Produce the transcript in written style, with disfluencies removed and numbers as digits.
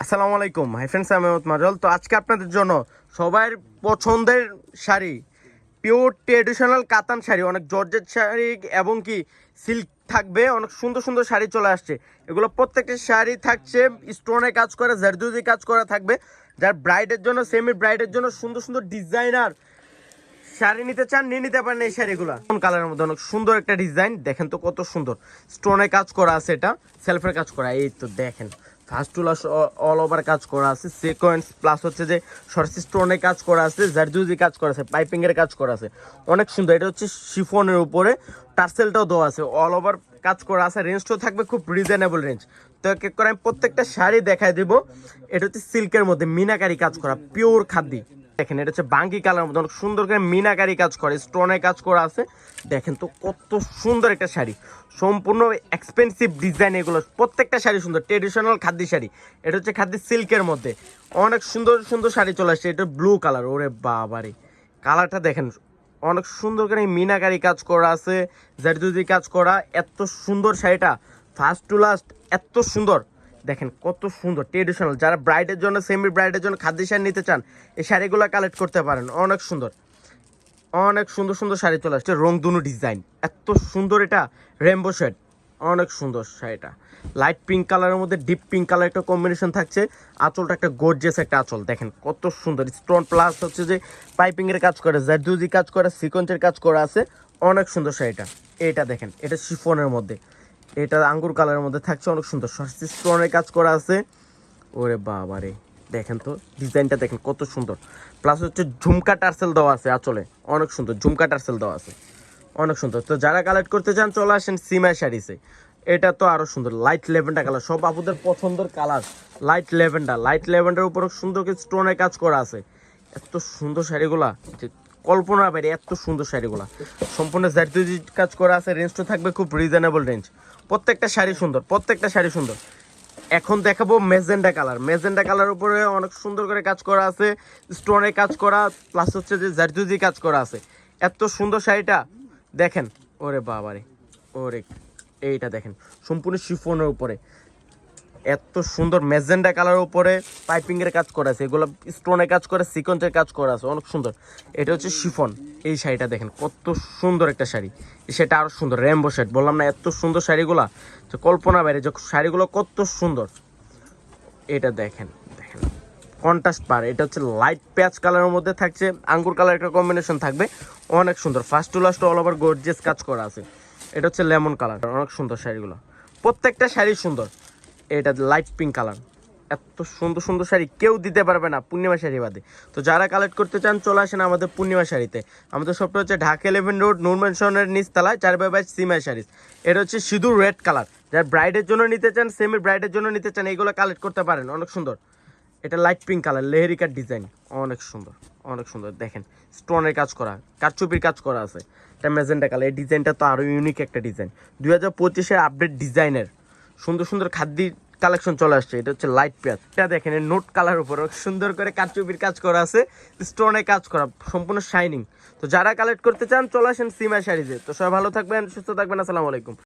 আসসালামু আলাইকুম hi friends, আমি মাজল। তো আজকে আপনাদের জন্য সবার পছন্দের শাড়ি, পিওর ট্রেডিশনাল কাতান শাড়ি, অনেক জর্জেট শাড়ি এবং কি সিল্ক থাকবে, অনেক সুন্দর সুন্দর শাড়ি চলে আসছে। এগুলো প্রত্যেকটা শাড়ি থাকছে স্টোনে কাজ করা, জারদুজি কাজ করা থাকবে। যার ব্রাইডের জন্য, সেমি ব্রাইডের জন্য সুন্দর সুন্দর ডিজাইনার শাড়ি নিতে চান, নিয়ে নিতে পারেন এই শাড়িগুলো। কোন কালারের মধ্যে অনেক সুন্দর একটা ডিজাইন, দেখেন তো কত সুন্দর স্টোনে কাজ করা আছে, এটা সেলফের কাজ করা। এই তো দেখেন first to last all over কাজ করা আছে, সিকোয়েন্স প্লাস হচ্ছে যে সরসি স্টোনে কাজ করা আছে, জারদুজি কাজ করা আছে, পাইপিং এর কাজ করা আছে, অনেক সুন্দর। এটা হচ্ছে শিফনের উপরে টার্সেলটাও দেওয়া আছে, অল ওভার কাজ করা আছে। রেঞ্জটাও থাকবে খুব রিজনেবল রেঞ্জ। তো এক এক করে আমি প্রত্যেকটা শাড়ি দেখাই দিব। এটা হচ্ছে সিল্কের মধ্যে মিনাকারি কাজ করা, পিওর খাদি। দেখেন এটা হচ্ছে বাঙ্গি কালার মধ্যে অনেক সুন্দর করে মিনাকারি কাজ করে, স্টোনে কাজ করা আছে। দেখেন তো কত সুন্দর একটা শাড়ি, সম্পূর্ণ এক্সপেন্সিভ ডিজাইন। এগুলো প্রত্যেকটা শাড়ি সুন্দর, ট্রেডিশনাল খাদি শাড়ি। এটা হচ্ছে খাদি সিল্কের মধ্যে অনেক সুন্দর সুন্দর শাড়ি চলে আসছে। এটা ব্লু কালার, ওরে বাবারে কালারটা দেখেন, অনেক সুন্দর করে মিনাকারি কাজ করা আছে, জারদুজি কাজ করা। এত সুন্দর শাড়িটা ফার্স্ট টু লাস্ট এত সুন্দর। দেখেন কত সুন্দর ট্রেডিশনাল। যারা ব্রাইডের জন্য, সেমি ব্রাইডের জন্য খাদি শাড়ি নিতে চান, এই শাড়িগুলো কালেক্ট করতে পারেন। অনেক সুন্দর, অনেক সুন্দর সুন্দর শাড়ি চলে আসছে। রংধনু ডিজাইন এত সুন্দর, এটা রেনবো শেড, অনেক সুন্দর শাড়িটা। লাইট পিঙ্ক কালারের মধ্যে ডিপ পিঙ্ক কালার একটা কম্বিনেশন থাকছে। আঁচলটা একটা গর্জিয়াস একটা আঁচল, দেখেন কত সুন্দর স্টোন প্লাস হচ্ছে যে পাইপিং এর কাজ করে, জারদুজি কাজ করে, সিকোয়েন্সের কাজ করা আছে। অনেক সুন্দর শাড়িটা। এটা দেখেন, এটা শিফনের মধ্যে, এটা আঙ্গুর কালারের মধ্যে থাকছে, অনেক সুন্দর স্টোনের কাজ করা আছে। ওরে বাবারে দেখেন তো ডিজাইনটা দেখেন কত সুন্দর। প্লাস হচ্ছে ঝুমকা টার্সেল দেওয়া আছে আঁচলে, অনেক সুন্দর ঝুমকা টার্সেল দেওয়া আছে, অনেক সুন্দর। তো যারা কালেক্ট করতে চান চলে আসেন সিমাই শাড়িসে। এটা তো আরো সুন্দর, লাইট লেভেন্ডার কালার, সব আপুদের পছন্দের কালার। লাইট লেভেন্ডার উপর সুন্দর করে স্টোনের কাজ করা আছে। এত সুন্দর শাড়িগুলা যে কল্পনার বাইরে, এত সুন্দর শাড়িগুলা সম্পূর্ণ জারদুজি কাজ করা আছে। রেঞ্জটা থাকবে খুব রিজনেবল রেঞ্জ। প্রত্যেকটা শাড়ি সুন্দর, প্রত্যেকটা শাড়ি সুন্দর। এখন দেখাবো মেজেন্ডা কালার উপরে অনেক সুন্দর করে কাজ করা আছে, স্টোনে কাজ করা, প্লাস হচ্ছে যে জারদুজি কাজ করা আছে। এত সুন্দর শাড়িটা দেখেন, ওরে বাবারে ওরে, এইটা দেখেন সম্পূর্ণ শিফনের উপরে এত সুন্দর মেজেন্ডা কালারের উপরে পাইপিং এর কাজ করা আছে, এগুলো স্টোনে কাজ করে, সিকোয়েন্সের কাজ করা আছে, অনেক সুন্দর। এটা হচ্ছে শিফন। এই শাড়িটা দেখেন কত সুন্দর একটা শাড়ি, সেটা আরো সুন্দর রেনবো শেড। বললাম না এত সুন্দর শাড়িগুলা, যে কল্পনা বাইরে, যে শাড়িগুলো কত সুন্দর। এটা দেখেন দেখেন কন্ট্রাস্ট পার, এটা হচ্ছে লাইট প্যাচ কালারের মধ্যে থাকছে, আঙ্গুর কালার একটা কম্বিনেশন থাকবে, অনেক সুন্দর। First to last all over gorgeous কাজ করা আছে। এটা হচ্ছে লেমন কালার, অনেক সুন্দর শাড়িগুলো, প্রত্যেকটা শাড়ি সুন্দর। এটা লাইট পিঙ্ক কালার, এত সুন্দর সুন্দর শাড়ি কেউ দিতে পারবে না পূর্ণিমা শাড়ি বাদে। তো যারা কালেক্ট করতে চান চলে আসেন আমাদের পূর্ণিমা শাড়িতে। আমাদের সবটা হচ্ছে ঢাকা 11 রোড, নূর ম্যানশনের নিচতলায় 4/5 সিমাই শাড়ি। এটা হচ্ছে সিঁদুর রেড কালার। যারা ব্রাইডের জন্য নিতে চান, সেমি ব্রাইডের জন্য নিতে চান, এইগুলো কালেক্ট করতে পারেন, অনেক সুন্দর। এটা লাইট পিঙ্ক কালার, লেহেরিকার ডিজাইন, অনেক সুন্দর, অনেক সুন্দর। দেখেন স্টোনের কাজ করা, কারচুপির কাজ করা আছে। এটা ম্যাজেন্ডা কালার, এই ডিজাইনটা তো আরও ইউনিক একটা ডিজাইন। 2025-এর আপডেট ডিজাইনের সুন্দর সুন্দর খাদ্য কালেকশন চলে আসছে। এটা হচ্ছে লাইট পেঁয়াজ, এটা দেখেন নোট কালার উপর সুন্দর করে কারচুপির কাজ করা আছে, স্টোনে কাজ করা, সম্পূর্ণ শাইনিং। তো যারা কালেক্ট করতে চান চলে আসেন সিমাই শাড়িতে। তো সবাই ভালো থাকবেন, সুস্থ থাকবেন, আসসালামু আলাইকুম।